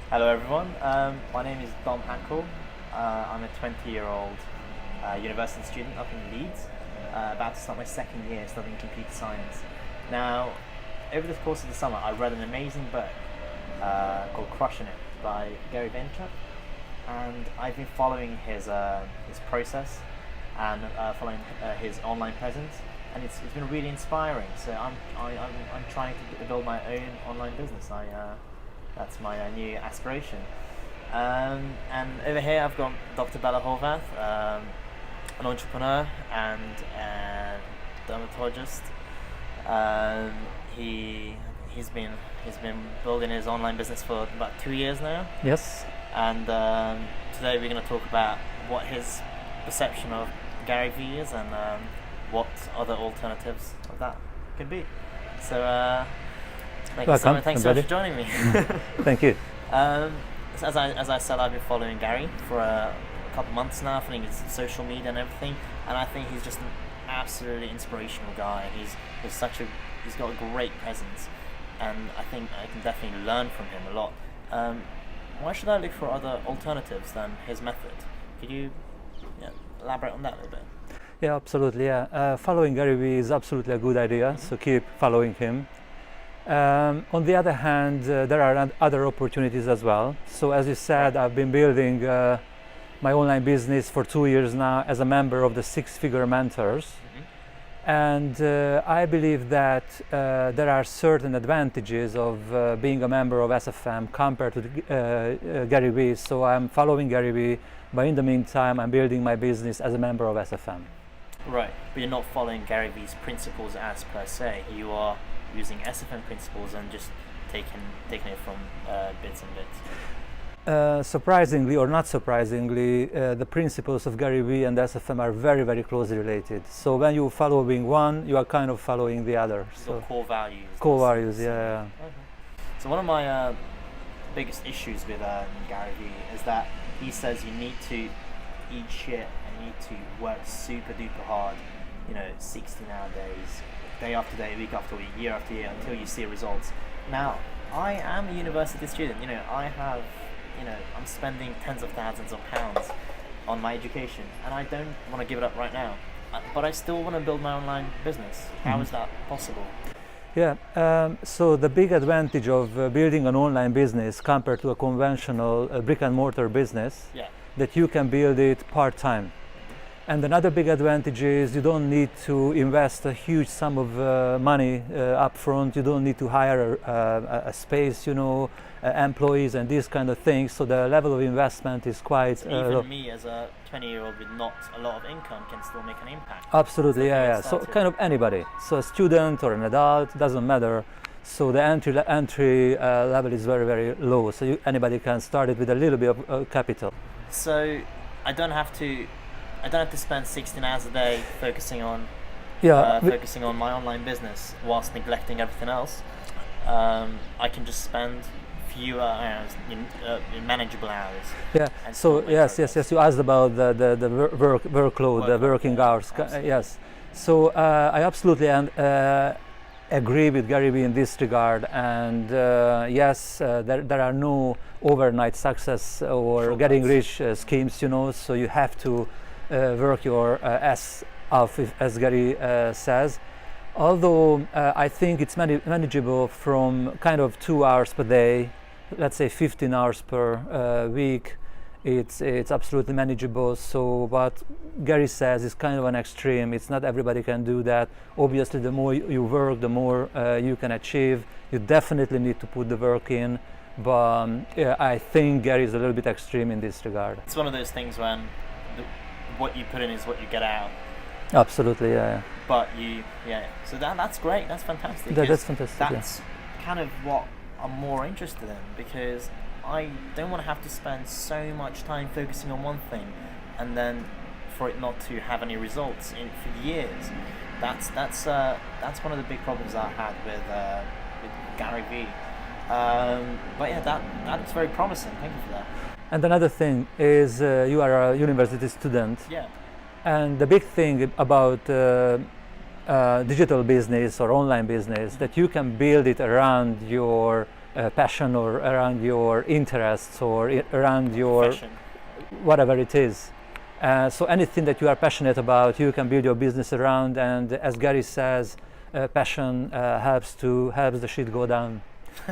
Hello everyone, my name is Dom Hankel. I'm a 20-year-old university student up in Leeds, about to start my second year studying computer science. Now, over the course of the summer, I read an amazing book called Crushing It by Gary Vee, and I've been following his process and following his online presence, and it's been really inspiring. So I'm trying to build my own online business. That's my new aspiration. And over here I've got Dr Bela, an entrepreneur and a dermatologist. He's been building his online business for about 2 years now. Yes. And today we're going to talk about what his perception of Gary Vee is and what other alternatives of that could be. So Welcome. Thanks so much for joining me. Thank you. So as I said, I've been following Gary for a couple months now, following his social media and everything, and I think he's just an absolutely inspirational guy. He's got a great presence, and I think I can definitely learn from him a lot. Why should I look for other alternatives than his method? Could you elaborate on that a little bit? Yeah, absolutely. Yeah, following Gary Vee is absolutely a good idea. Mm-hmm. So keep following him. On the other hand, there are other opportunities as well. So as you said, I've been building my online business for 2 years now as a member of the Six-Figure Mentors. Mm-hmm. And I believe that there are certain advantages of being a member of SFM compared to Gary Vee. So I'm following Gary Vee, but in the meantime, I'm building my business as a member of SFM. Right, but you're not following Gary Vee's principles as per se. You are using SFM principles and just taking it from bits and bits. Surprisingly or not surprisingly, the principles of Gary Vee and SFM are very, very closely related. So when you're following one, you are kind of following the other. So core values. Core values, yeah. Okay. So one of my biggest issues with Gary Vee is that he says you need to eat shit and you need to work super duper hard, 16-hour days, day after day, week after week, year after year, until you see results. Now, I am a university student. I'm spending tens of thousands of pounds on my education, and I don't want to give it up right now. But I still want to build my online business. How is that possible? Yeah, so the big advantage of building an online business compared to a conventional brick and mortar business, that you can build it part-time. And another big advantage is you don't need to invest a huge sum of money up front. You don't need to hire a space, employees and these kind of things. So the level of investment is quite low. Even me as a 20-year-old with not a lot of income can still make an impact. Absolutely, yeah. So kind of anybody. So a student or an adult, doesn't matter. So the entry level is very, very low. So anybody can start it with a little bit of capital. So I don't have to spend 16 hours a day focusing on my online business whilst neglecting everything else. I can just spend fewer hours in manageable hours. Yeah. So yes. You asked about the workload, the working hours. Yes. So I absolutely agree with Gary Vee in this regard. And yes, there are no overnight success or getting rich schemes. So you have to work your ass off, as Gary says. Although I think it's manageable from kind of 2 hours per day, let's say 15 hours per week. It's absolutely manageable. So what Gary says is kind of an extreme. It's not everybody can do that. Obviously, the more you work, the more you can achieve. You definitely need to put the work in. But I think Gary is a little bit extreme in this regard. It's one of those things when what you put in is what you get out. Absolutely, yeah. But so that's great. That's fantastic. That's fantastic. That's kind of what I'm more interested in, because I don't want to have to spend so much time focusing on one thing and then for it not to have any results for years. That's one of the big problems I had with Gary Vee. But yeah, that's very promising. Thank you for that. And another thing is you are a university student. Yeah. And the big thing about digital business or online business, that you can build it around your passion or around your interests or around your Profession. whatever it is. So anything that you are passionate about, you can build your business around. And as Gary says, passion helps the shit go down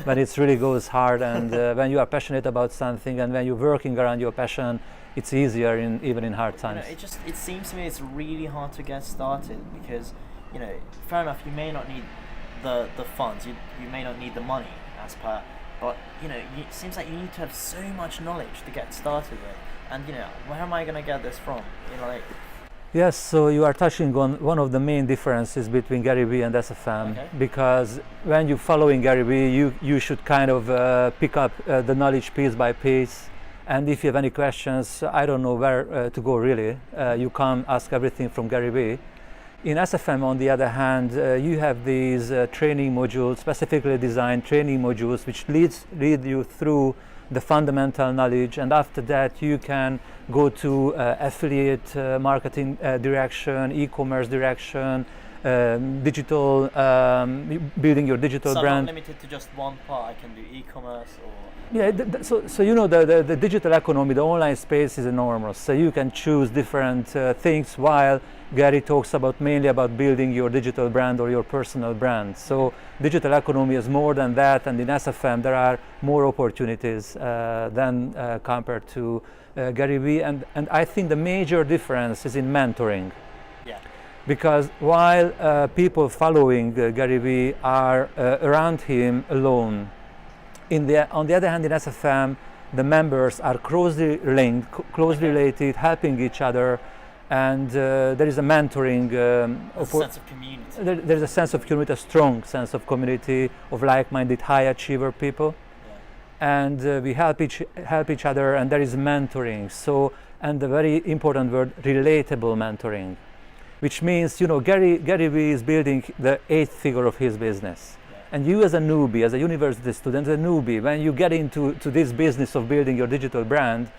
when it really goes hard. And when you are passionate about something, and when you're working around your passion, it's easier even in hard times. It seems to me it's really hard to get started because, fair enough, you may not need the funds, you may not need the money as per, but it seems like you need to have so much knowledge to get started with. And where am I going to get this from? Yes, so you are touching on one of the main differences between Gary Vee and SFM, okay. Because when you're following Gary Vee, you should kind of pick up the knowledge piece by piece. And if you have any questions, I don't know where to go really. You can ask everything from Gary Vee. In SFM, on the other hand, you have these training modules, specifically designed training modules, which lead you through the fundamental knowledge, and after that you can go to affiliate marketing direction, e-commerce direction, digital, building your digital so brand. I'm not limited to just one part. I can do e-commerce or... Yeah, so the digital economy, the online space is enormous. So you can choose different things, while Gary talks mainly about building your digital brand or your personal brand. So digital economy is more than that, and in SFM there are more opportunities than compared to Gary Vee. And I think the major difference is in mentoring. Yeah. Because while people following Gary Vee are around him alone, on the other hand, in SFM, the members are closely linked, closely related, helping each other, and there is a mentoring. A sense of community. There's a sense of community, a strong sense of community of like-minded, high achiever people, and we help each other, and there is mentoring. So, and the very important word, relatable mentoring, which means Gary Vee is building the 8th figure of his business. And you as a newbie, as a university student, when you get into this business of building your digital brand,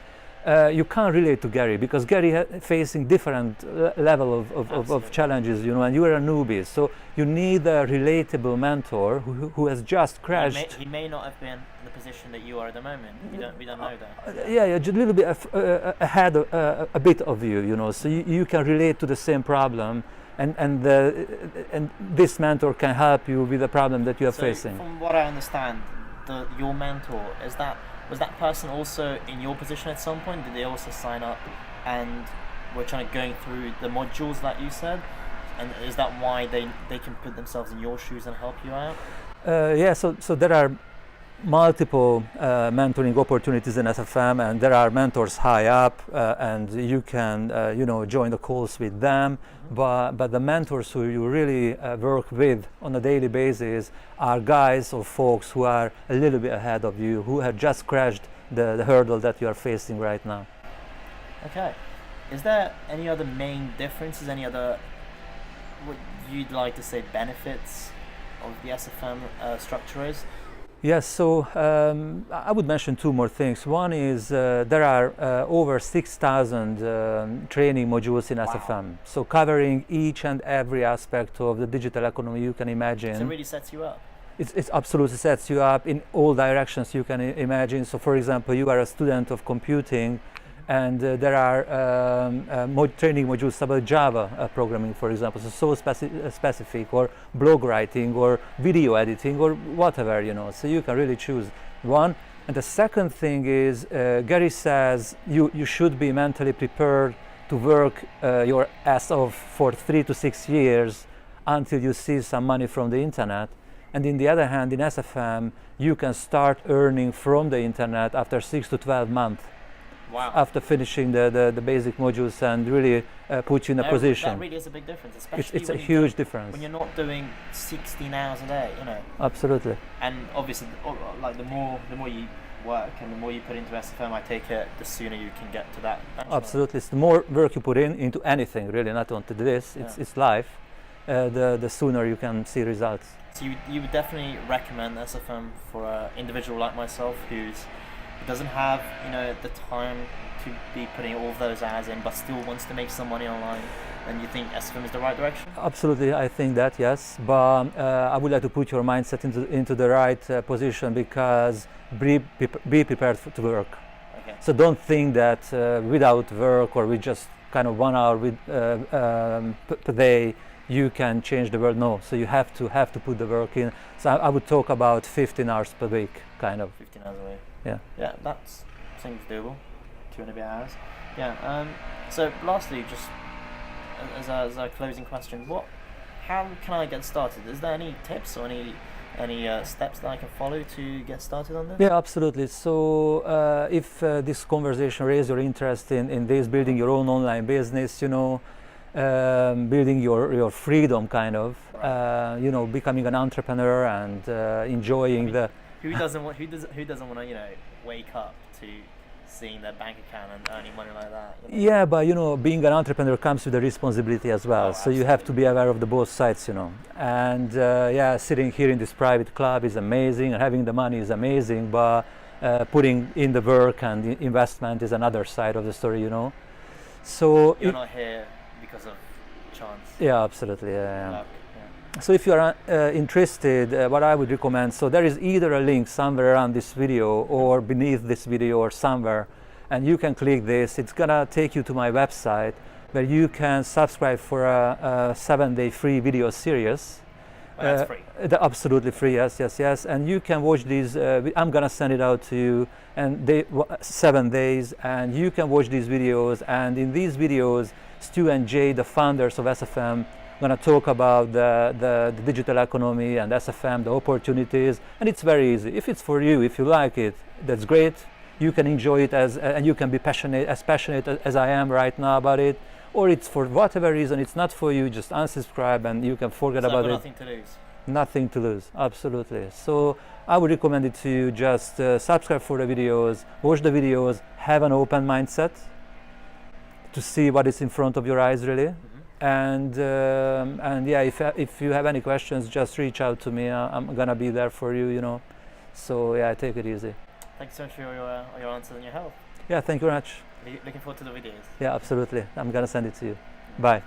you can't relate to Gary, because Gary is facing different level of challenges, and you are a newbie. So you need a relatable mentor who has just crashed. He may not have been in the position that you are at the moment. We don't know that. Yeah, just a little bit ahead, a bit of you, so you can relate to the same problem. And this mentor can help you with the problem that you are facing. From what I understand, your mentor, was that person also in your position at some point? Did they also sign up and were going through the modules that you said? And is that why they can put themselves in your shoes and help you out? Yeah, so there are multiple mentoring opportunities in SFM, and there are mentors high up, and you can join the calls with them. But the mentors who you really work with on a daily basis are guys or folks who are a little bit ahead of you, who have just crashed the hurdle that you are facing right now. Okay. Is there any other main differences? Any other, what you'd like to say, benefits of the SFM structure is? Yes, so I would mention two more things. One is there are over 6,000 training modules in SFM, so covering each and every aspect of the digital economy you can imagine. So it really sets you up. It absolutely sets you up in all directions you can imagine. So for example, you are a student of computing, and there are training modules about Java programming, for example, so specific, or blog writing, or video editing, or whatever, so you can really choose one. And the second thing is, Gary says you should be mentally prepared to work your ass off for 3 to 6 years until you see some money from the internet. And in the other hand, in SFM, you can start earning from the internet after 6 to 12 months. Wow. After finishing the basic modules, and really put you in a position. That really is a big difference, especially it's a huge difference. When you're not doing 16 hours a day, Absolutely. And obviously, like the more you work and the more you put into SFM, I take it, the sooner you can get to that benchmark. Absolutely. It's the more work you put into anything, really, not only this. It's life. The sooner you can see results. So you would definitely recommend SFM for an individual like myself who doesn't have the time to be putting all of those hours in, but still wants to make some money online? then you think SFM is the right direction? Absolutely, I think that, yes. But I would like to put your mindset into the right position, because be prepared to work. Okay. So don't think that without work or with just kind of 1 hour per day you can change the world. No, so you have to put the work in. So I would talk about 15 hours per week, kind of. 15 hours a week. Yeah. Yeah, that seems doable. 2 and a bit hours. Yeah. So lastly, just as a closing question, how can I get started? Is there any tips or any steps that I can follow to get started on this? Yeah, absolutely. So if this conversation raised your interest in this, building your own online business, building your freedom, kind of, becoming an entrepreneur and enjoying who doesn't want to wake up to seeing their bank account and earning money like that? Yeah, but being an entrepreneur comes with a responsibility as well. So you have to be aware of the both sides, And sitting here in this private club is amazing, and having the money is amazing, but putting in the work and the investment is another side of the story, So you're not here because of chance. Yeah, absolutely. Yeah. Luck. So if you are interested, what I would recommend, so there is either a link somewhere around this video or beneath this video or somewhere, and you can click this. It's gonna take you to my website where you can subscribe for a 7-day free video series. That's free. Absolutely free, yes. And you can watch these, I'm gonna send it out to you, and 7 days, and you can watch these videos. And in these videos, Stu and Jay, the founders of SFM, going to talk about the digital economy and SFM, the opportunities, and it's very easy. If it's for you, if you like it, that's great. You can enjoy it and you can be passionate as I am right now about it. Or it's for whatever reason, it's not for you, just unsubscribe and you can forget about it. Nothing to lose. Nothing to lose, absolutely. So I would recommend it to you. Just subscribe for the videos, watch the videos, have an open mindset to see what is in front of your eyes, really. And yeah, if you have any questions, just reach out to me. I'm gonna be there for you, So yeah, take it easy. Thanks so much for your answers and your help. Yeah, thank you very much. Looking forward to the videos. Yeah, absolutely. I'm gonna send it to you. Bye.